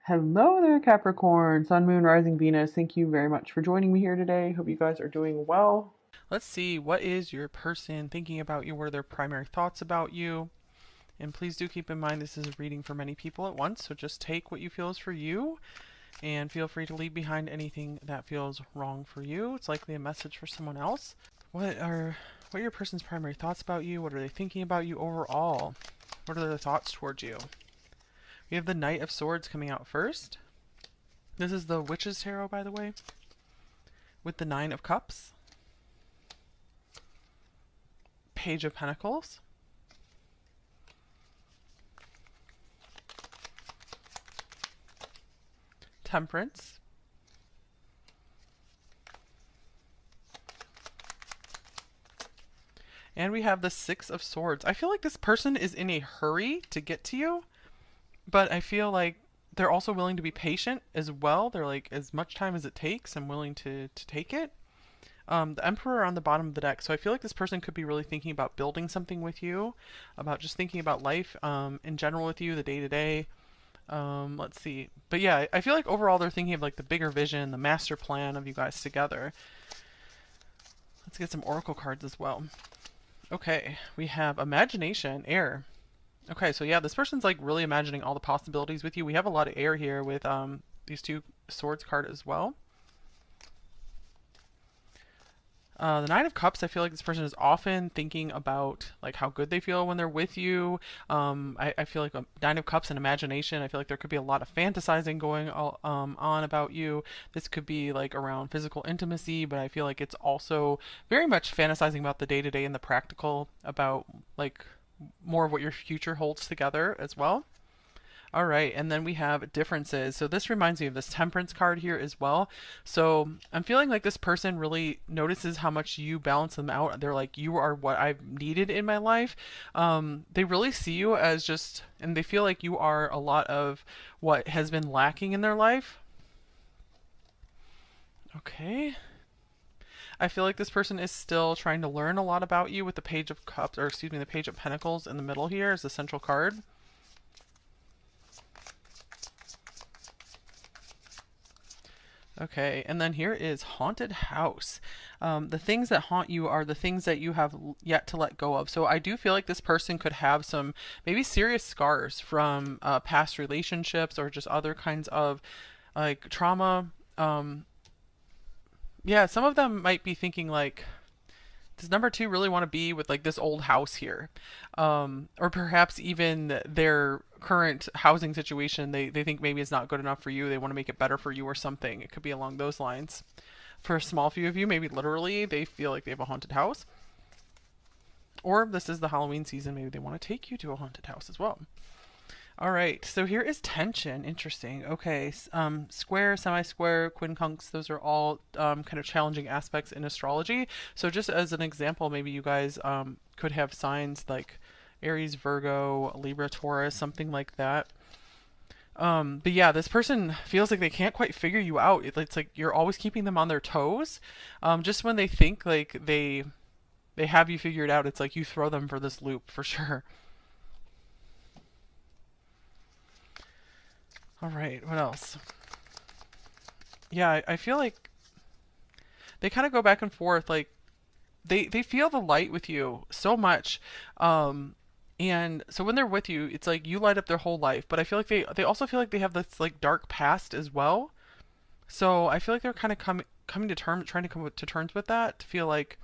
Hello there, Capricorn, Sun, Moon, Rising, Venus. Thank you very much for joining me here today. Hope you guys are doing well. Let's see, what is your person thinking about you? What are their primary thoughts about you? And please do keep in mind this is a reading for many people at once, so just take what you feel is for you and feel free to leave behind anything that feels wrong for you. It's likely a message for someone else. What are your person's primary thoughts about you? What are they thinking about you overall? What are their thoughts towards you? We have the Knight of Swords coming out first. This is the Witch's Tarot, by the way, with the Nine of Cups, Page of Pentacles, Temperance, and we have the Six of Swords. I feel like this person is in a hurry to get to you, but I feel like they're also willing to be patient as well. They're like, as much time as it takes, I'm willing to take it. The Emperor on the bottom of the deck. So I feel like this person could be really thinking about building something with you, about just thinking about life in general with you, the day to day. Let's see. But yeah, I feel like overall they're thinking of like the bigger vision, the master plan of you guys together. Let's get some oracle cards as well. Okay, we have imagination, air. Okay, so yeah, this person's like really imagining all the possibilities with you. We have a lot of air here with these two swords card as well. The Nine of Cups, I feel like this person is often thinking about like how good they feel when they're with you. I feel like a Nine of Cups and imagination. I feel like there could be a lot of fantasizing going on about you. This could be like around physical intimacy, but I feel like it's also very much fantasizing about the day to day and the practical, about like more of what your future holds together as well. All right, and then we have differences. So this reminds me of this temperance card here as well. So I'm feeling like this person really notices how much you balance them out. They're like, you are what I've needed in my life. They really see you as just, and they feel like you are a lot of what has been lacking in their life. Okay. I feel like this person is still trying to learn a lot about you with the Page of Cups, or excuse me, the Page of Pentacles in the middle here as the central card. Okay, and then here is Haunted House. The things that haunt you are the things that you have yet to let go of. So I do feel like this person could have some maybe serious scars from past relationships or just other kinds of like trauma. Yeah, some of them might be thinking like, does number two really want to be with like this old house here? Or perhaps even their current housing situation, they think maybe it's not good enough for you. They want to make it better for you or something. It could be along those lines. For a small few of you, maybe literally they feel like they have a haunted house. Or this is the Halloween season, maybe they want to take you to a haunted house as well. All right, so here is tension. Interesting. Okay, square, semi-square, quincunx, those are all kind of challenging aspects in astrology. So just as an example, maybe you guys could have signs like Aries, Virgo, Libra, Taurus, something like that. But yeah, this person feels like they can't quite figure you out. It's like you're always keeping them on their toes. Just when they think like they have you figured out, it's like you throw them for this loop for sure. All right, what else? Yeah, I feel like they kind of go back and forth. Like they feel the light with you so much, and so when they're with you, it's like you light up their whole life. But I feel like they also feel like they have this like dark past as well. So I feel like they're kind of coming to terms, trying to come to terms with that. To feel like,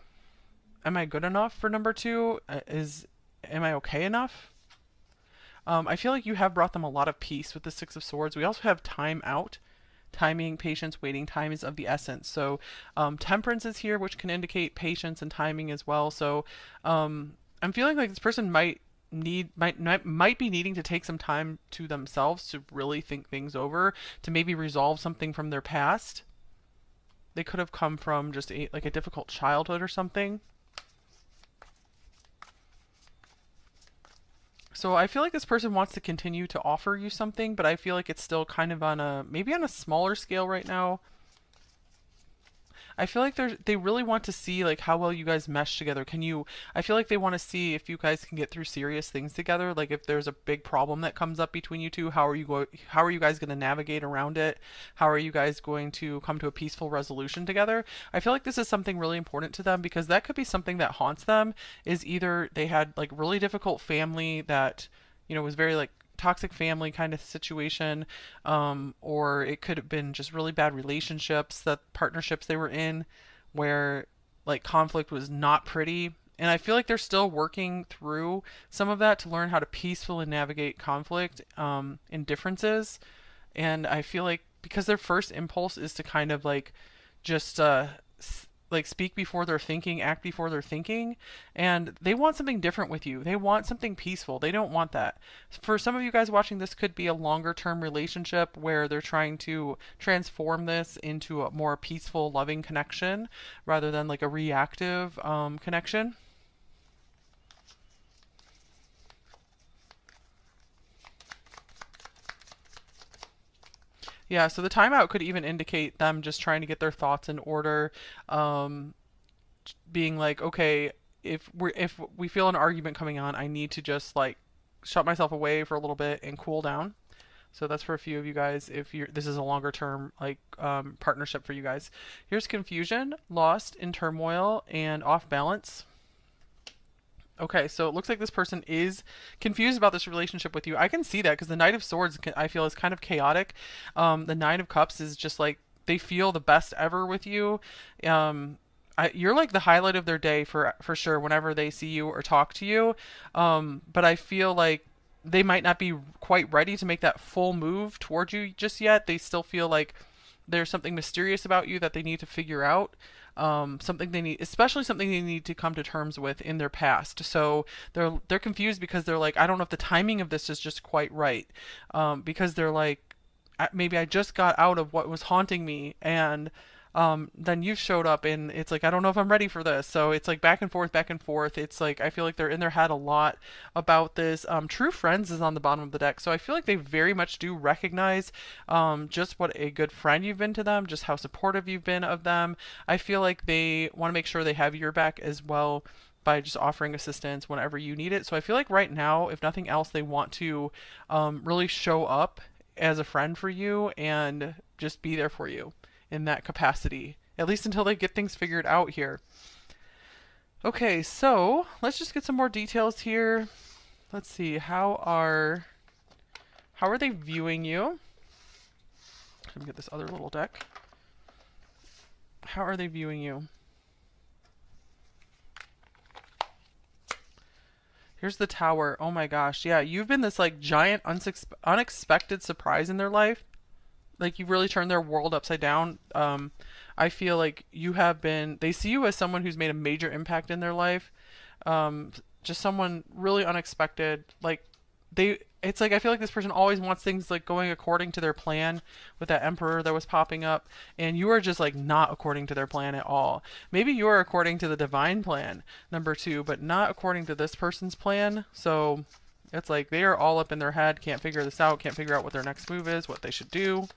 am I good enough for number two? Am I okay enough? I feel like you have brought them a lot of peace with the Six of Swords. We also have time out. Timing, patience, waiting. Time is of the essence. So temperance is here, which can indicate patience and timing as well. So I'm feeling like this person might be needing to take some time to themselves to really think things over, to maybe resolve something from their past. They could have come from just like a difficult childhood or something. So I feel like this person wants to continue to offer you something, but I feel like it's still kind of on a maybe on a smaller scale right now. I feel like they really want to see like how well you guys mesh together. Can you I feel like they want to see if you guys can get through serious things together. Like if there's a big problem that comes up between you two, how are you guys going to navigate around it? How are you guys going to come to a peaceful resolution together? I feel like this is something really important to them because that could be something that haunts them, is either they had like really difficult family that, was very like toxic family kind of situation, or it could have been just really bad relationships, that partnerships they were in where like conflict was not pretty. And I feel like they're still working through some of that to learn how to peacefully navigate conflict, and differences. And I feel like because their first impulse is to kind of like just like speak before they're thinking, act before they're thinking, and they want something different with you. They want something peaceful. They don't want that. For some of you guys watching, this could be a longer term relationship where they're trying to transform this into a more peaceful, loving connection rather than like a reactive connection. Yeah, so the timeout could even indicate them just trying to get their thoughts in order, um, being like, okay, if we feel an argument coming on, I need to just like shut myself away for a little bit and cool down. So that's for a few of you guys. If you're this is a longer term like partnership for you guys. Here's confusion, lost in turmoil, and off balance. Okay, so it looks like this person is confused about this relationship with you. I can see that because the Knight of Swords, I feel, is kind of chaotic. The Nine of Cups is just like they feel the best ever with you. You're like the highlight of their day for sure whenever they see you or talk to you. But I feel like they might not be quite ready to make that full move towards you just yet. They still feel like there's something mysterious about you that they need to figure out. Something they need, especially something they need to come to terms with in their past. So they're confused because they're like, I don't know if the timing of this is just quite right. Because they're like, maybe I just got out of what was haunting me, and then you showed up, and it's like I don't know if I'm ready for this. So it's like back and forth, back and forth. It's like I feel like they're in their head a lot about this. True Friends is on the bottom of the deck, so I feel like they very much do recognize just what a good friend you've been to them, just how supportive you've been of them. I feel like they want to make sure they have your back as well by just offering assistance whenever you need it. So I feel like right now, if nothing else, they want to really show up as a friend for you and just be there for you in that capacity, at least until they get things figured out here. Okay, so let's just get some more details here. Let's see, how are they viewing you? Let me get this other little deck. How are they viewing you? Here's the Tower. Oh my gosh. Yeah, you've been this like giant unexpected surprise in their life. Like you really turned their world upside down. I feel like you have been. They see you as someone who's made a major impact in their life. Um, just someone really unexpected. Like they, it's like I feel like this person always wants things like going according to their plan with that Emperor that was popping up, and you are just like not according to their plan at all. Maybe you are according to the divine plan, number two, but not according to this person's plan. So it's like they are all up in their head, can't figure this out, can't figure out what their next move is, what they should do.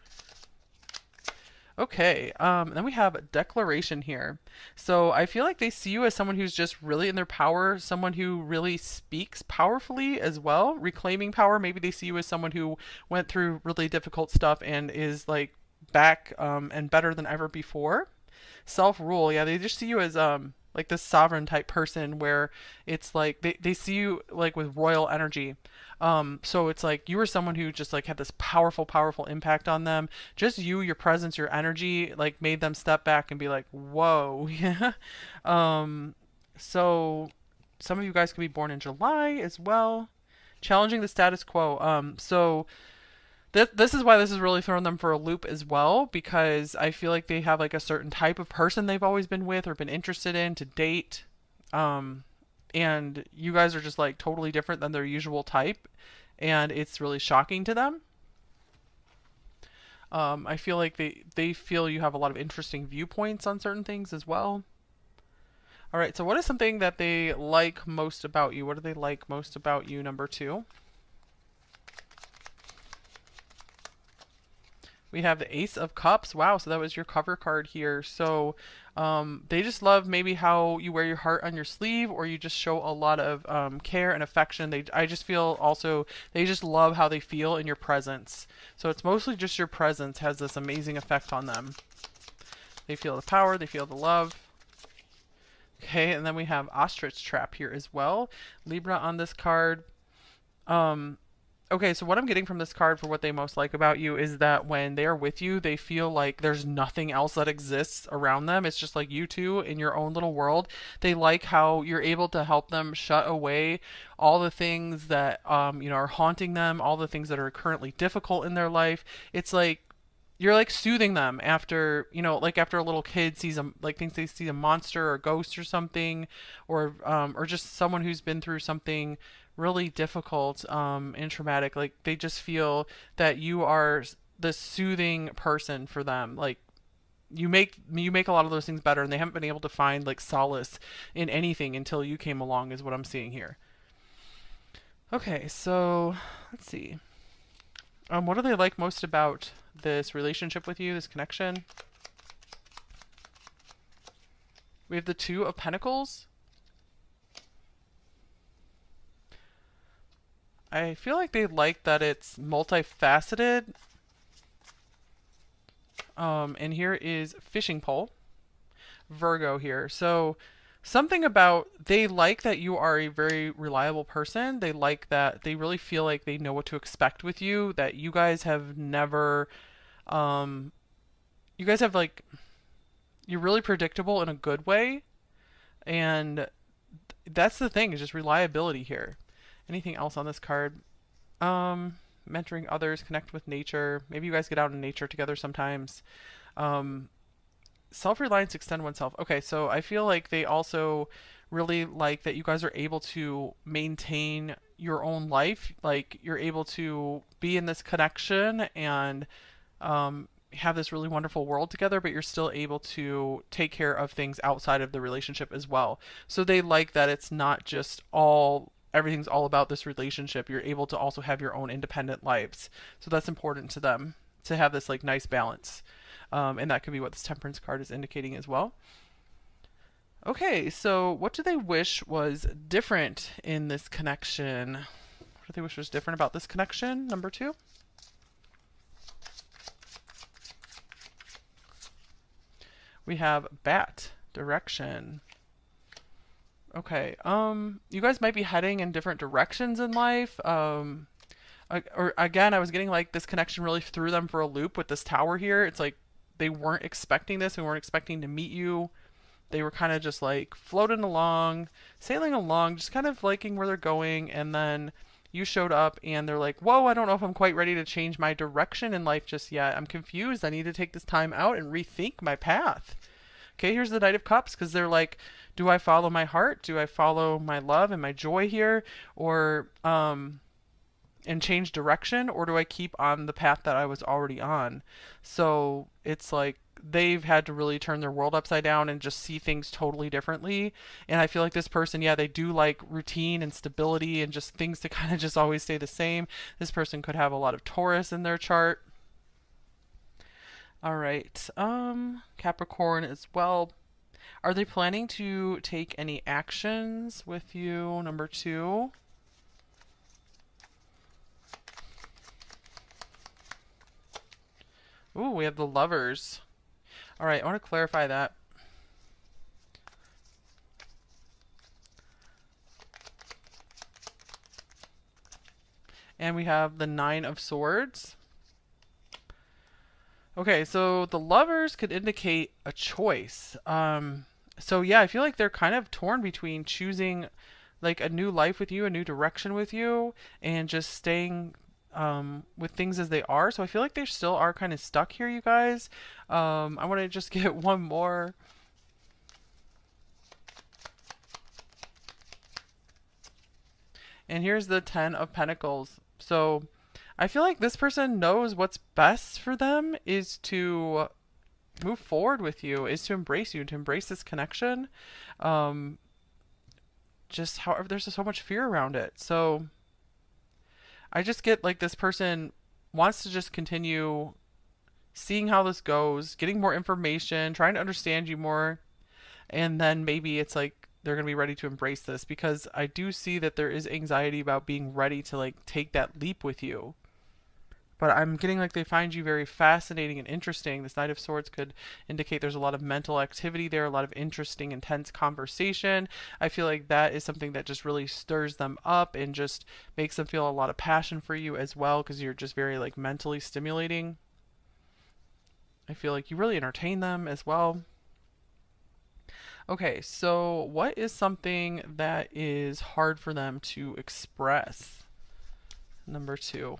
Okay, then we have a declaration here. So I feel like they see you as someone who's just really in their power, someone who really speaks powerfully as well, reclaiming power. Maybe they see you as someone who went through really difficult stuff and is like back and better than ever before. Self-rule, yeah, they just see you as like this sovereign type person where it's like they see you like with royal energy. So it's like you were someone who just like had this powerful, powerful impact on them. Just you, your presence, your energy, like made them step back and be like, "Whoa!" Yeah. So some of you guys could be born in July as well. Challenging the status quo. So this is why this is really throwing them for a loop as well, because I feel like they have like a certain type of person they've always been with or been interested in to date. Um, and you guys are just like totally different than their usual type, and it's really shocking to them. I feel like they feel you have a lot of interesting viewpoints on certain things as well. All right, so what is something that they like most about you? What do they like most about you, number two? We have the Ace of Cups. Wow, so that was your cover card here. So they just love maybe how you wear your heart on your sleeve, or you just show a lot of care and affection. I just feel also they just love how they feel in your presence. So it's mostly just your presence has this amazing effect on them. They feel the power, they feel the love. Okay, and then we have Ostrich Trap here as well. Libra on this card. Um, Okay, so what I'm getting from this card for what they most like about you is that when they are with you, they feel like there's nothing else that exists around them. It's just like you two in your own little world. They like how you're able to help them shut away all the things that are haunting them, all the things that are currently difficult in their life. It's like you're like soothing them after like after a little kid sees thinks they see a monster or a ghost or something, or just someone who's been through something really difficult and traumatic. Like they just feel that you are the soothing person for them. Like you make a lot of those things better, and they haven't been able to find like solace in anything until you came along, is what I'm seeing here. Okay, so let's see. What do they like most about this relationship with you, this connection? We have the Two of Pentacles. I feel like they like that it's multifaceted. And here is Fishing Pole. Virgo here. So something about they like that you are a very reliable person. They like that they really feel like they know what to expect with you, that you guys have never you guys have like you're really predictable in a good way, and that's the thing, is just reliability here. Anything else on this card? Mentoring others, connect with nature. Maybe you guys get out in nature together sometimes. Um, Self-reliance, extend oneself. Okay, so I feel like they also really like that you guys are able to maintain your own life. Like you're able to be in this connection and have this really wonderful world together, but you're still able to take care of things outside of the relationship as well. So they like that it's not just all everything's all about this relationship. You're able to also have your own independent lives. So that's important to them, to have this like nice balance. And that could be what this Temperance card is indicating as well. Okay, so what do they wish was different in this connection? What do they wish was different about this connection? Number two. We have Bat, direction. Okay, you guys might be heading in different directions in life. Or again, I was getting like this connection really threw them for a loop with this tower here. It's like they weren't expecting this. We weren't expecting to meet you. They were kind of just like floating along, sailing along, just kind of liking where they're going. And then you showed up and they're like, whoa, I don't know if I'm quite ready to change my direction in life just yet. I'm confused. I need to take this time out and rethink my path. Okay, here's the Knight of Cups, because they're like, do I follow my heart? Do I follow my love and my joy here? Or, and change direction? Or do I keep on the path that I was already on? So it's like they've had to really turn their world upside down and just see things totally differently. And I feel like this person, yeah, they do like routine and stability and just things to kind of just always stay the same. This person could have a lot of Taurus in their chart. All right. Capricorn as well. Are they planning to take any actions with you? Number two. Ooh, we have the Lovers. All right, I want to clarify that. And we have the Nine of Swords. Okay, so the Lovers could indicate a choice. So yeah, I feel like they're kind of torn between choosing like a new life with you, a new direction with you, and just staying with things as they are. So I feel like they still are kind of stuck here, you guys. I want to just get one more. And here's the Ten of Pentacles. So I feel like this person knows what's best for them is to move forward with you, is to embrace you, to embrace this connection. Um, just however, there's just so much fear around it. So I just get like this person wants to just continue seeing how this goes, getting more information, trying to understand you more, and then maybe it's like they're going to be ready to embrace this, because I do see that there is anxiety about being ready to like take that leap with you. But I'm getting like they find you very fascinating and interesting. This Knight of Swords could indicate there's a lot of mental activity there, a lot of interesting, intense conversation. I feel like that is something that just really stirs them up and just makes them feel a lot of passion for you as well, because you're just very like mentally stimulating. I feel like you really entertain them as well. Okay, so what is something that is hard for them to express? Number two.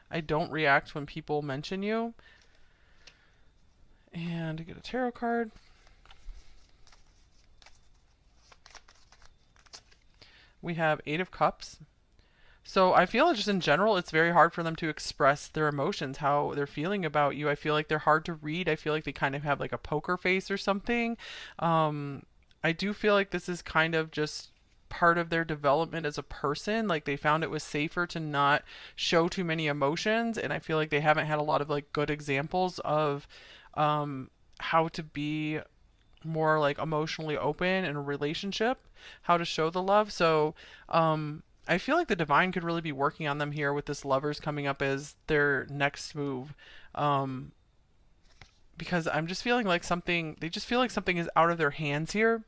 I don't react when people mention you. And get a tarot card. We have Eight of Cups. So I feel just in general, it's very hard for them to express their emotions, how they're feeling about you. I feel like they're hard to read. I feel like they kind of have like a poker face or something. Um, I do feel like this is kind of just part of their development as a person. Like they found it was safer to not show too many emotions, and I feel like they haven't had a lot of like good examples of um, how to be more like emotionally open in a relationship, how to show the love. So I feel like the divine could really be working on them here with this lovers coming up as their next move. Um, because I'm just feeling like something, they just feel like something is out of their hands here.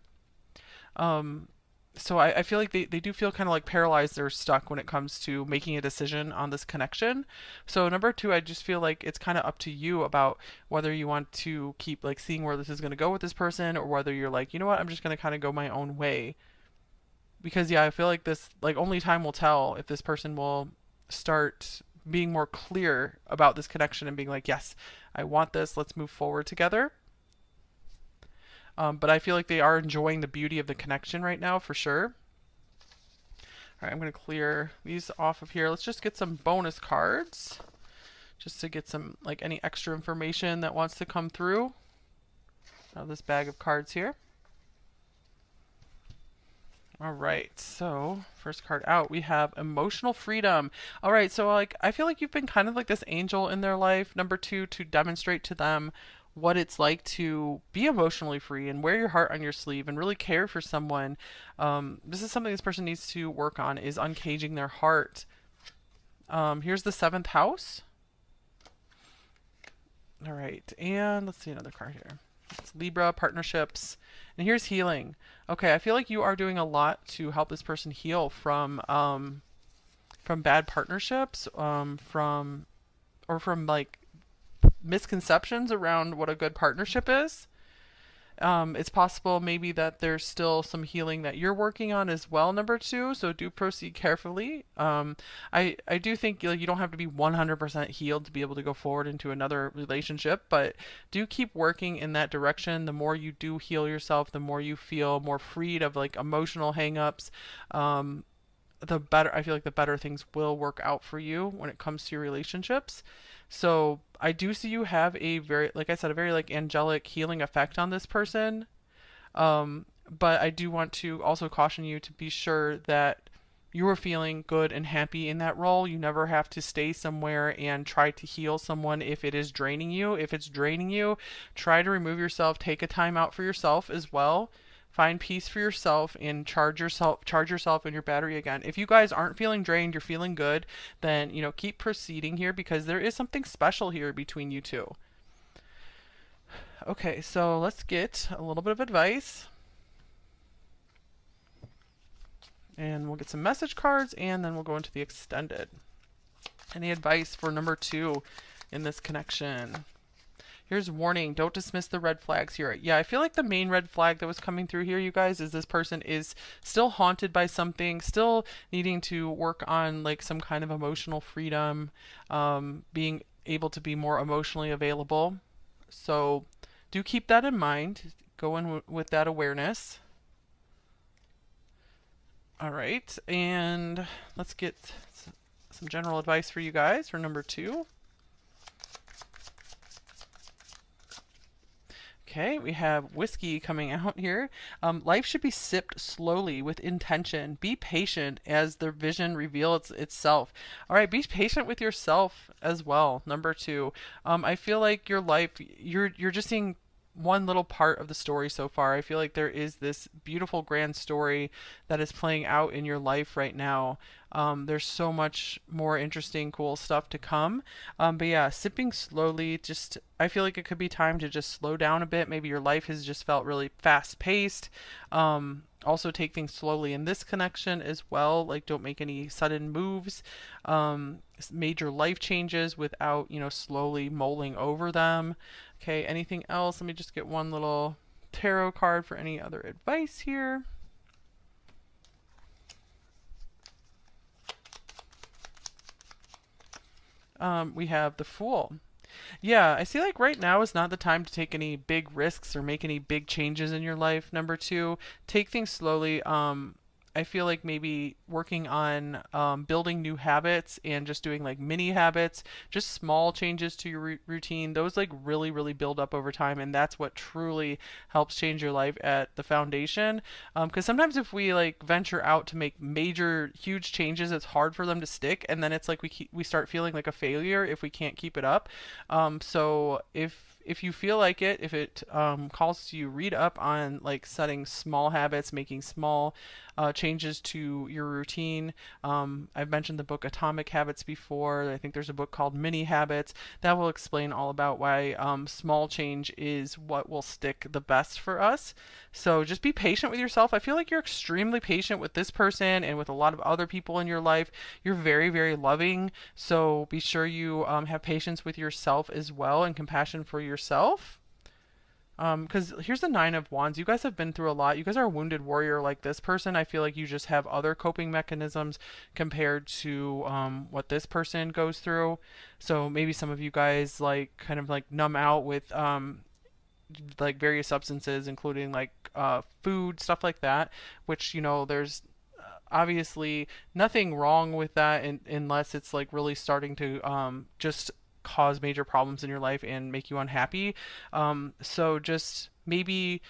Um, so I feel like they do feel kind of like paralyzed or stuck when it comes to making a decision on this connection. So number two, I just feel like it's kind of up to you about whether you want to keep like seeing where this is going to go with this person, or whether you're like, you know what, I'm just going to kind of go my own way. Because yeah, I feel like this, like only time will tell if this person will start being more clear about this connection and being like, yes, I want this, let's move forward together. But I feel like they are enjoying the beauty of the connection right now for sure. All right, I'm going to clear these off of here. Let's just get some bonus cards just to get some like any extra information that wants to come through out of this bag of cards here. All right, so first card out, we have emotional freedom. All right, so like I feel like you've been kind of like this angel in their life. Number two, to demonstrate to them what it's like to be emotionally free and wear your heart on your sleeve and really care for someone. This is something this person needs to work on, is uncaging their heart. Here's the seventh house. All right, and let's see another card here. It's Libra, partnerships, and here's healing. Okay, I feel like you are doing a lot to help this person heal from bad partnerships, from like misconceptions around what a good partnership is. It's possible maybe that there's still some healing that you're working on as well, number two. So do proceed carefully. I do think like you don't have to be 100% healed to be able to go forward into another relationship, but do keep working in that direction. The more you do heal yourself, the more you feel more freed of like emotional hangups. The better, I feel like the better things will work out for you when it comes to your relationships. So I do see you have a very, like I said, a very like angelic healing effect on this person. But I do want to also caution you to be sure that you are feeling good and happy in that role. You never have to stay somewhere and try to heal someone if it is draining you. If it's draining you, try to remove yourself, take a time out for yourself as well. Find peace for yourself and charge yourself in your battery again. If you guys aren't feeling drained, you're feeling good, then keep proceeding here, because there is something special here between you two. Okay, so let's get a little bit of advice. And we'll get some message cards, and then we'll go into the extended. Any advice for number two in this connection? Here's warning, don't dismiss the red flags here. Yeah, I feel like the main red flag that was coming through here, you guys, is this person is still haunted by something, still needing to work on like some kind of emotional freedom, being able to be more emotionally available. So do keep that in mind. Go in with that awareness. All right, and let's get some general advice for you guys for number two. Okay, we have whiskey coming out here. Life should be sipped slowly with intention. Be patient as the vision reveals itself. All right, be patient with yourself as well. Number two, I feel like your life, you're just seeing one little part of the story so far. I feel like there is this beautiful grand story that is playing out in your life right now. There's so much more interesting, cool stuff to come. But yeah, sipping slowly, just I feel like it could be time to just slow down a bit. Maybe your life has just felt really fast paced. Also take things slowly in this connection as well. Like don't make any sudden moves, major life changes without, slowly mulling over them. Okay, anything else? Let me just get one little tarot card for any other advice here. We have the Fool. Yeah, I see like right now is not the time to take any big risks or make any big changes in your life. Number two, take things slowly. I feel like maybe working on building new habits and just doing like mini habits, just small changes to your routine. Those like really, really build up over time, and that's what truly helps change your life at the foundation. Because sometimes if we like venture out to make major, huge changes, it's hard for them to stick, and then it's like we start feeling like a failure if we can't keep it up. So if you feel like it, if it calls to you, read up on like setting small habits, making small changes to your routine. I've mentioned the book Atomic Habits before. I think there's a book called Mini Habits that will explain all about why small change is what will stick the best for us. So just be patient with yourself. I feel like you're extremely patient with this person and with a lot of other people in your life. You're very, very loving. So be sure you have patience with yourself as well and compassion for yourself. Because here's the Nine of Wands. You guys have been through a lot. You guys are a wounded warrior like this person. I feel like you just have other coping mechanisms compared to what this person goes through. So maybe some of you guys like kind of like numb out with like various substances, including like food, stuff like that, which, there's obviously nothing wrong with that unless it's like really starting to just cause major problems in your life and make you unhappy. So just maybe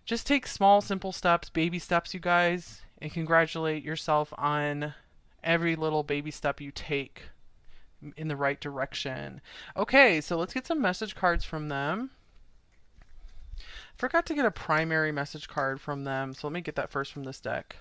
just take small, simple steps, baby steps, you guys, and congratulate yourself on every little baby step you take in the right direction. Okay, so let's get some message cards from them. Forgot to get a primary message card from them, so let me get that first from this deck.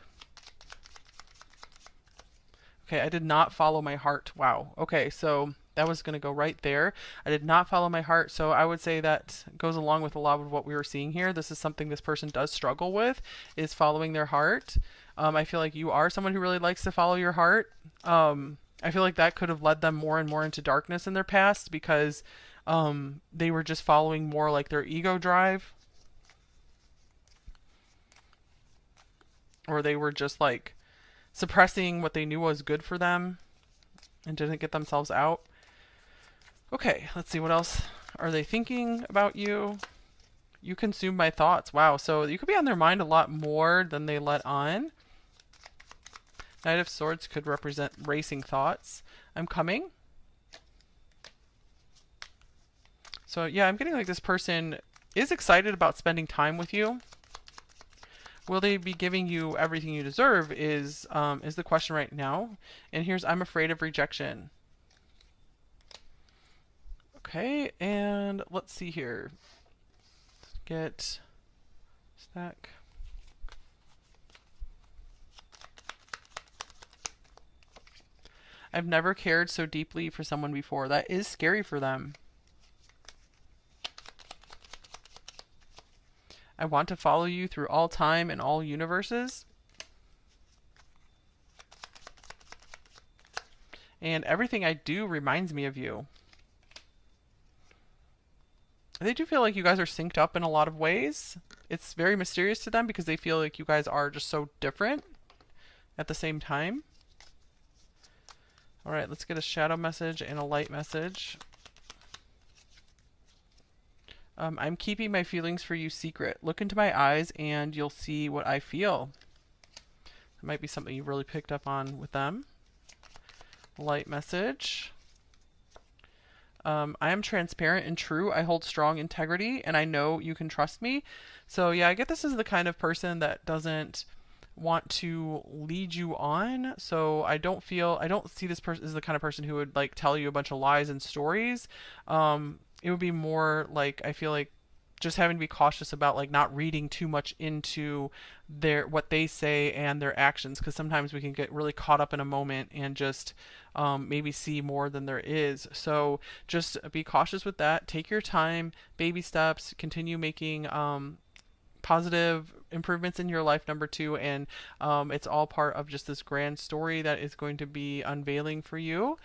Okay, I did not follow my heart. Wow. Okay, so that was going to go right there. I did not follow my heart, so I would say that goes along with a lot of what we were seeing here. This is something this person does struggle with, is following their heart. I feel like you are someone who really likes to follow your heart. I feel like that could have led them more and more into darkness in their past because they were just following more like their ego drive. Or they were just like suppressing what they knew was good for them and didn't get themselves out. Okay, let's see, what else are they thinking about you? You consume my thoughts. Wow, so you could be on their mind a lot more than they let on. Knight of Swords could represent racing thoughts. I'm coming. So yeah, I'm getting like this person is excited about spending time with you. Will they be giving you everything you deserve is the question right now. And here's I'm afraid of rejection. Okay, and let's see here. Let's get stack. I've never cared so deeply for someone before. That is scary for them. I want to follow you through all time and all universes. And everything I do reminds me of you. They do feel like you guys are synced up in a lot of ways. It's very mysterious to them because they feel like you guys are just so different at the same time. All right, let's get a shadow message and a light message. I'm keeping my feelings for you secret. Look into my eyes and you'll see what I feel. That might be something you really picked up on with them. Light message. I am transparent and true. I hold strong integrity, and I know you can trust me. So yeah, I get this is the kind of person that doesn't want to lead you on. So I don't see this person as the kind of person who would like tell you a bunch of lies and stories. It would be more like I feel like just having to be cautious about like not reading too much into their what they say and their actions, because sometimes we can get really caught up in a moment and just maybe see more than there is. So just be cautious with that. Take your time, baby steps, continue making positive improvements in your life, number two, and it's all part of just this grand story that is going to be unveiling for you.